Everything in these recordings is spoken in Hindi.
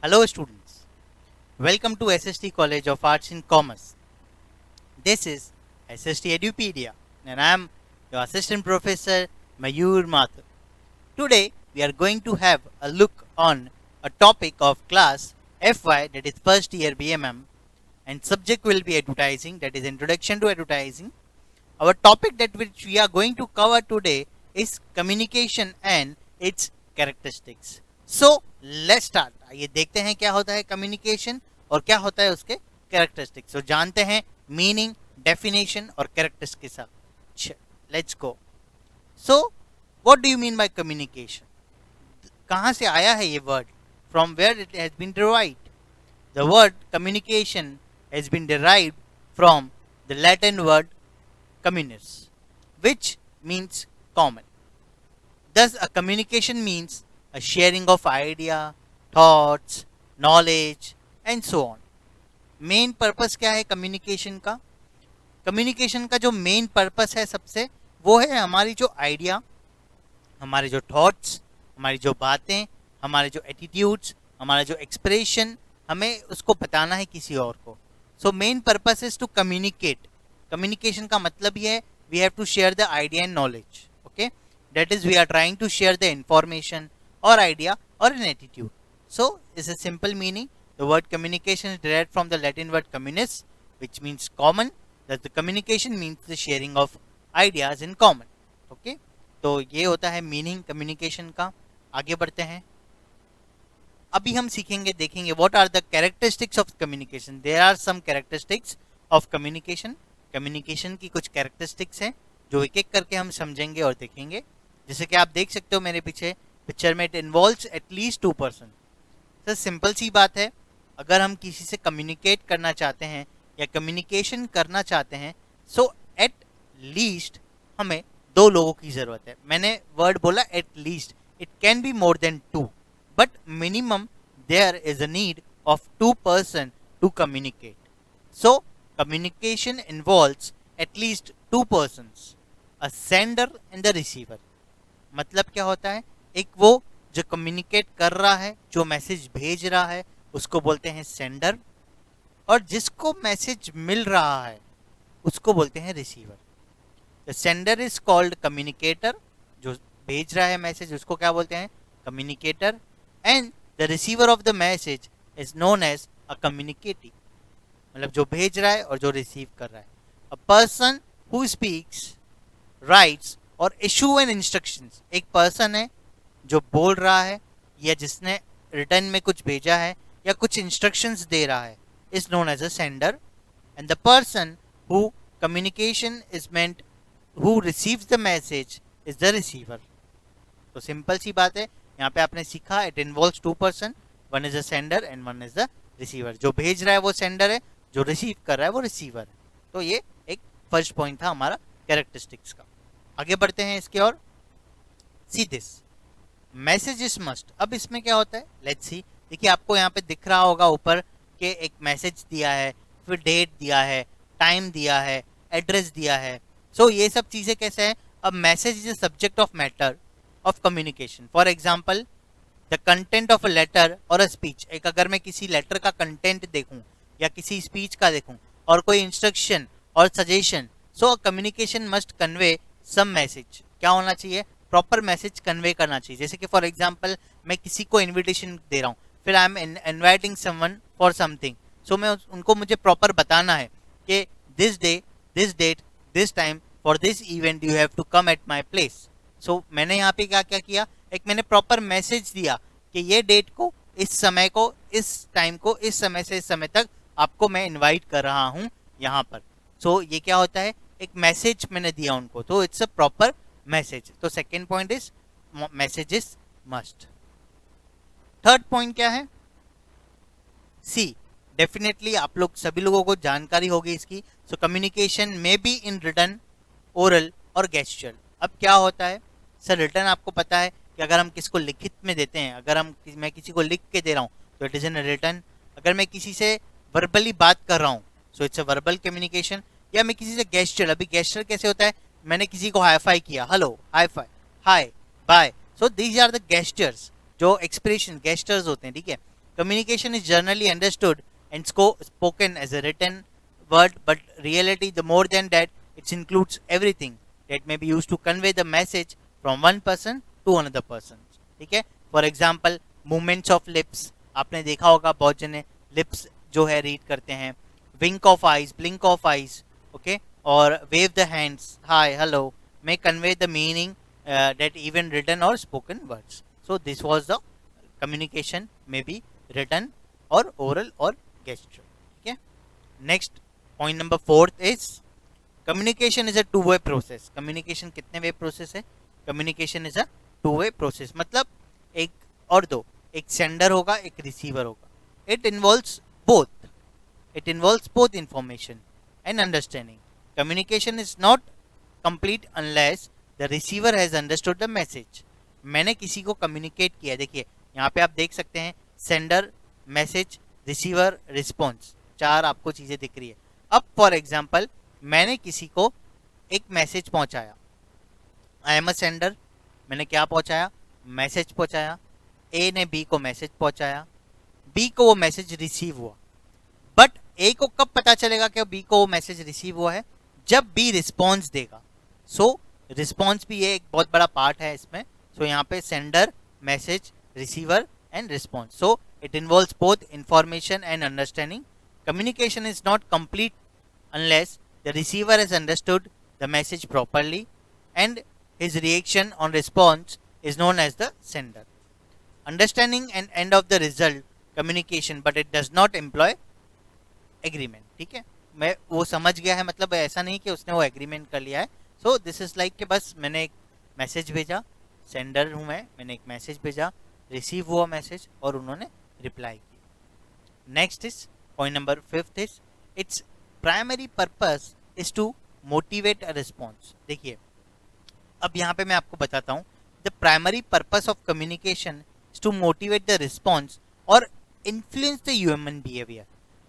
Hello students, welcome to SST College of Arts and Commerce. This is SST Edupedia and I am your assistant professor Mayur Mathur. Today we are going to have a look on a topic of class FY, that is first year BMM, and subject will be advertising, that is introduction to advertising. Our topic that which we are going to cover today is communication and its characteristics. So let's start. आइए देखते हैं क्या होता है कम्युनिकेशन और क्या होता है उसके कैरेक्टरिस्टिक्स. तो जानते हैं मीनिंग, डेफिनेशन और कैरेक्टर्स के साथ. Let's go. So what do you mean by communication? कहाँ से आया है ये word? From where it has been derived? The word communication has been derived from the Latin word communis, which means common. Thus, a communication means a sharing of idea, thoughts, knowledge, and so on. Main purpose क्या है communication का? Communication का जो main purpose है सबसे, वो है हमारी जो idea, हमारे जो thoughts, हमारी जो बातें, हमारे जो attitudes, हमारा जो expression, हमें उसको बताना है किसी और को. So main purpose is to communicate. Communication का मतलब ये है we have to share the idea and knowledge. Okay, that is we are trying to share the information और आइडिया और an attitude. So is a simple meaning. The word communication is derived from the Latin word communis, which means common. That the communication means the sharing of ideas in common. Okay, तो ये होता है मीनिंग कम्युनिकेशन का. आगे बढ़ते हैं. अभी हम सीखेंगे, देखेंगे what are the characteristics of communication. There are some characteristics of communication. Communication की कुछ कैरेक्टरिस्टिक्स हैं जो एक एक करके हम समझेंगे और देखेंगे. जैसे कि आप देख सकते हो मेरे पीछे पिक्चर में, it involves at least 2 person. Sir simple सी बात है, अगर हम किसी से कम्युनिकेट करना चाहते हैं या कम्युनिकेशन करना चाहते हैं, सो एट लीस्ट हमें 2 लोगों की ज़रूरत है. मैंने वर्ड बोला at least, it can be more than 2, but minimum there is a need of 2 person to communicate. So communication involves at least 2 persons, a sender and the receiver. मतलब क्या होता है? एक वो जो कम्युनिकेट कर रहा है, जो मैसेज भेज रहा है, उसको बोलते हैं सेंडर, और जिसको मैसेज मिल रहा है उसको बोलते हैं receiver. The sender is called communicator, जो भेज रहा है मैसेज उसको क्या बोलते हैं? Communicator. And the receiver of the message is known as a communicative. मतलब जो भेज रहा है और जो रिसीव कर रहा है. A person who speaks, rights और इशू एन इंस्ट्रक्शंस. एक पर्सन है जो बोल रहा है या जिसने रिटर्न में कुछ भेजा है या कुछ इंस्ट्रक्शंस दे रहा है, is known as a sender. And the person who communication is meant, who receives the message, is the receiver. तो सिंपल सी बात है, यहाँ पे आपने सीखा it involves 2 person, one is a sender and one is the receiver. जो भेज रहा है वो सेंडर है, जो रिसीव कर रहा है वो रिसीवर है. तो ये एक फर्स्ट पॉइंट था हमारा कैरेक्टरिस्टिक्स का. आगे बढ़ते हैं इसके और. See this message is must. अब इसमें क्या होता है, लेट्स सी. देखिए आपको यहाँ पे दिख रहा होगा ऊपर के एक मैसेज दिया है, फिर डेट दिया है, टाइम दिया है, एड्रेस दिया है. सो ये सब चीज़ें कैसे हैं? अब message is a subject of matter of communication. For example the content of a letter और अ स्पीच. एक अगर मैं किसी लेटर का कंटेंट देखूं या किसी स्पीच का देखूं और कोई इंस्ट्रक्शन और suggestion, so communication must convey some message. क्या होना चाहिए? प्रॉपर मैसेज कन्वे करना चाहिए. जैसे कि फॉर एग्जांपल मैं किसी को इनविटेशन दे रहा हूं, फिर I am inviting someone for something. So मैं उनको मुझे प्रॉपर बताना है कि this day, this date, this time, for this event you have to come at my place. So मैंने यहाँ पे क्या क्या किया, एक मैंने प्रॉपर मैसेज दिया कि ये डेट को, इस समय को, इस टाइम को, इस समय से इस समय तक आपको मैं इनवाइट कर रहा हूं यहाँ पर. सो ये क्या होता है? एक मैसेज मैंने दिया उनको, तो इट्स अ प्रॉपर मैसेज. तो second point is message is must. Third point क्या है? सी, डेफिनेटली आप लोग सभी लोगों को जानकारी होगी इसकी. सो कम्युनिकेशन में बी इन रिटन, ओरल और गेस्चर. अब क्या होता है सर? रिटन आपको पता है कि अगर हम किसको लिखित में देते हैं, अगर मैं किसी को लिख के दे रहा हूँ तो इट इज इन रिटन. अगर मैं किसी से वर्बली बात कर रहा हूँ सो इट्स अ वर्बल कम्युनिकेशन. या मैं किसी से गेस्चर, अभी गेस्चर कैसे होता है? मैंने किसी को हाई फाई किया, hello, hi fi, hi, bye. So these are the gestures, जो एक्सप्रेशन गेस्चर्स होते हैं. ठीक है, Communication is generally understood and spoken as a written word, but reality, the more than that, it includes everything that may be used to convey the message from one person to another person. ठीक है, for example movements of lips, आपने देखा होगा बहुत जने लिप्स जो है रीड करते हैं, wink of eyes, blink of eyes, okay, और wave the hands, hi, hello, may convey the meaning that even written or spoken words. So this was the communication, may be written or oral or gesture. Okay. Next point number 4th is communication is a two-way process. Communication कितने वे process है? Communication is a two-way process. मतलब एक और दो, एक sender होगा, एक receiver होगा. It involves both. It involves both information and understanding. Communication is not complete unless the receiver has understood the message. मैंने किसी को communicate किया, देखिए यहाँ पे आप देख सकते हैं sender, message, receiver, response, 4 आपको चीजें दिख रही है. अब फॉर एग्जाम्पल मैंने किसी को एक मैसेज पहुंचाया, आई एम अ सेंडर, मैंने क्या पहुंचाया, मैसेज पहुंचाया, ए ने बी को मैसेज पहुंचाया, बी को वो मैसेज रिसीव हुआ. बट ए को कब पता चलेगा कि बी को वो मैसेज रिसीव हुआ है? जब बी रिस्पॉन्स देगा. सो रिस्पॉन्स भी ये एक बहुत बड़ा पार्ट है इसमें. सो यहाँ पे sender, message, receiver and response. So it involves both information and understanding. Communication is not complete unless the receiver has understood the message properly and his reaction on response is known as the sender. Understanding and end of the result communication, but it does not employ agreement. ठीक है, मैं वो समझ गया है, मतलब ऐसा नहीं कि उसने वो एग्रीमेंट कर लिया है. सो दिस इज लाइक कि बस मैंने एक मैसेज भेजा, सेंडर हूँ मैंने एक मैसेज भेजा, रिसीव हुआ मैसेज और उन्होंने रिप्लाई किया. Next is point number 5th is its primary purpose is to motivate a response. देखिए अब यहाँ पे मैं आपको बताता हूँ, the primary purpose of communication is to motivate the response or influence the human behavior.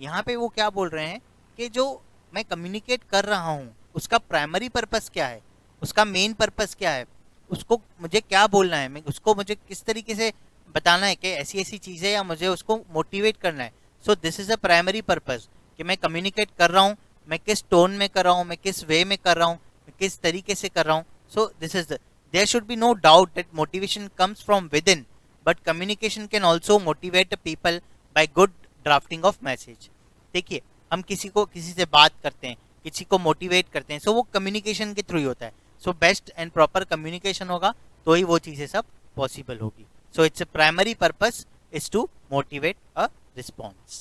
यहाँ पे वो क्या बोल रहे हैं कि जो मैं communicate कर रहा हूँ उसका primary purpose क्या है, उसका main purpose क्या है, उसको मुझे क्या बोलना है, मैं उसको मुझे किस तरीके से बताना है कि ऐसी ऐसी चीज़ें, या मुझे उसको मोटिवेट करना है. सो this is a primary purpose कि मैं कम्युनिकेट कर रहा हूँ, मैं किस टोन में कर रहा हूँ, मैं किस वे में कर रहा हूँ, मैं किस तरीके से कर रहा हूँ. So this is there should be no doubt that motivation comes from within, but communication can also motivate people by good drafting of message. देखिए हम किसी से बात करते हैं, किसी को मोटिवेट करते हैं, सो वो कम्युनिकेशन के थ्रू ही होता है. So best and proper communication होगा तो ही वो चीज़ें सब पॉसिबल होगी. So it's a primary purpose is to motivate a response.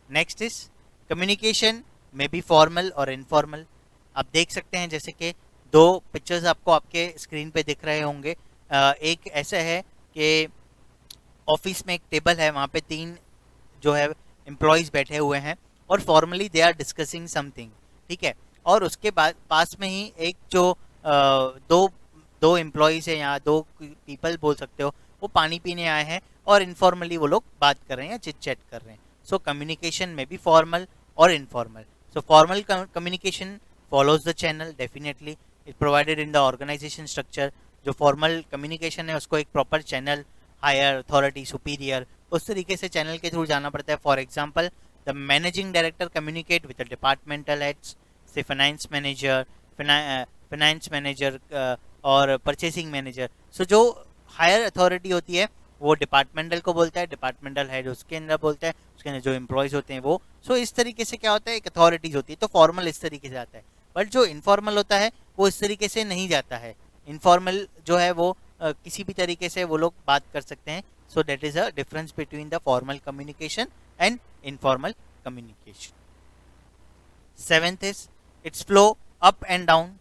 Next is communication may be formal or informal. आप देख सकते हैं जैसे कि 2 पिक्चर्स आपको आपके स्क्रीन पे दिख रहे होंगे. एक ऐसा है कि ऑफिस में एक टेबल है, वहाँ पे 3 जो है एम्प्लॉयज़ बैठे हुए हैं और formally they are discussing something. ठीक है, और उसके बाद पास में ही एक जो दो एम्प्लॉयज़ है, यहाँ 2 पीपल बोल सकते हो, वो पानी पीने आए हैं और इनफॉर्मली वो लोग बात कर रहे हैं या चिट चैट कर रहे हैं. सो कम्युनिकेशन में भी फॉर्मल और informal. So formal communication follows the channel definitely it provided in the organisation structure. जो फॉर्मल कम्युनिकेशन है उसको एक proper channel, higher authority, superior, उस तरीके से चैनल के थ्रू जाना पड़ता है. For example the managing director communicate with the departmental heads, से फाइनेंस मैनेजर और परचेसिंग मैनेजर. सो जो हायर अथॉरिटी होती है वो डिपार्टमेंटल को बोलता है, डिपार्टमेंटल हेड उसके अंदर बोलता है, उसके अंदर जो एम्प्लॉयज़ होते हैं वो. सो इस तरीके से क्या होता है, एक अथॉरिटीज़ होती है. तो फॉर्मल इस तरीके से आता है, बट जो इनफॉर्मल होता है वो इस तरीके से नहीं जाता है. इनफॉर्मल जो है वो किसी भी तरीके से वो लोग बात कर सकते हैं. So that is a difference between the formal communication and informal communication. 7th is it's flow up and down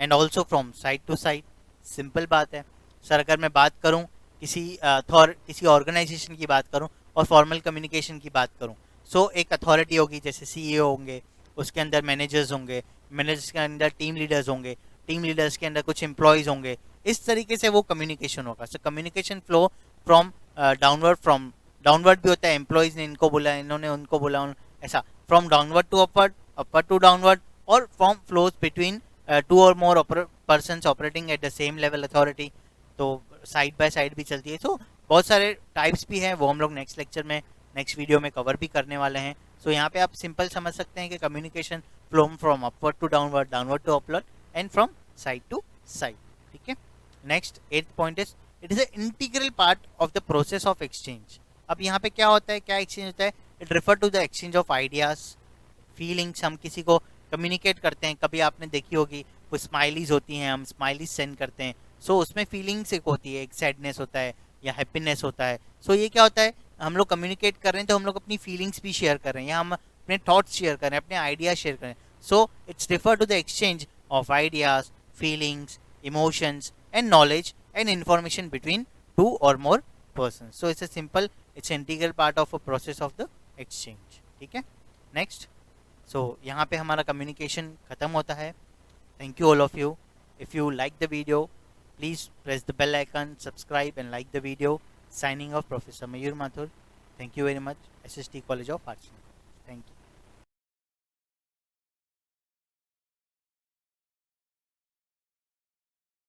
and also from side to side. Simple बात है सर, अगर मैं बात करूँ किसी ऑर्गेनाइजेशन की बात करूं और फॉर्मल कम्युनिकेशन की बात करूं, सो एक अथॉरिटी होगी, जैसे सीईओ होंगे, उसके अंदर मैनेजर्स होंगे, मैनेजर्स के अंदर टीम लीडर्स होंगे, टीम लीडर्स के अंदर कुछ एम्प्लॉयज़ होंगे. इस तरीके से वो कम्युनिकेशन होगा. So communication flow from downward भी होता है, एम्प्लॉयज़ ने इनको बोला, इन्होंने उनको बोला, ऐसा from downward to upward, upward to downward, और फ्रॉम फ्लोज बिटवीन 2 और more persons operating at the same level authority. तो साइड बाय साइड भी चलती है. तो बहुत सारे टाइप्स भी हैं, वो हम लोग नेक्स्ट लेक्चर में, नेक्स्ट वीडियो में कवर भी करने वाले हैं। सो यहाँ पे आप सिंपल समझ सकते हैं कि communication from upward to downward, downward to upward and from side to side. ठीक है, next 8th point is it is a integral part of the process of exchange. अब यहाँ पे क्या होता है, क्या एक्सचेंज होता है? It refer to the exchange of ideas, feelings. हम किसी को कम्युनिकेट करते हैं, कभी आपने देखी होगी कुछ स्माइलीज होती हैं, हम स्माइलीज सेंड करते हैं। सो उसमें फीलिंग्स एक होती है, एक सैडनेस होता है या हैप्पीनेस होता है। सो ये क्या होता है, हम लोग कम्युनिकेट कर रहे हैं तो हम लोग अपनी फीलिंग्स भी शेयर कर रहे हैं, या हम अपने थॉट्स शेयर कर रहे हैं, अपने आइडियाज शेयर कर रहे हैं। So it's refer to the exchange of ideas, feelings, emotions and knowledge and information between two और more person. So it's a simple, it's integral part of a process of the exchange. ठीक है, नेक्स्ट। सो यहाँ पे हमारा कम्युनिकेशन खत्म होता है। Thank you all of you. If you like the video, please press the bell icon, subscribe and like the video. Signing off, Professor Mayur Mathur. Thank you very much. SST College of Arts. Thank you.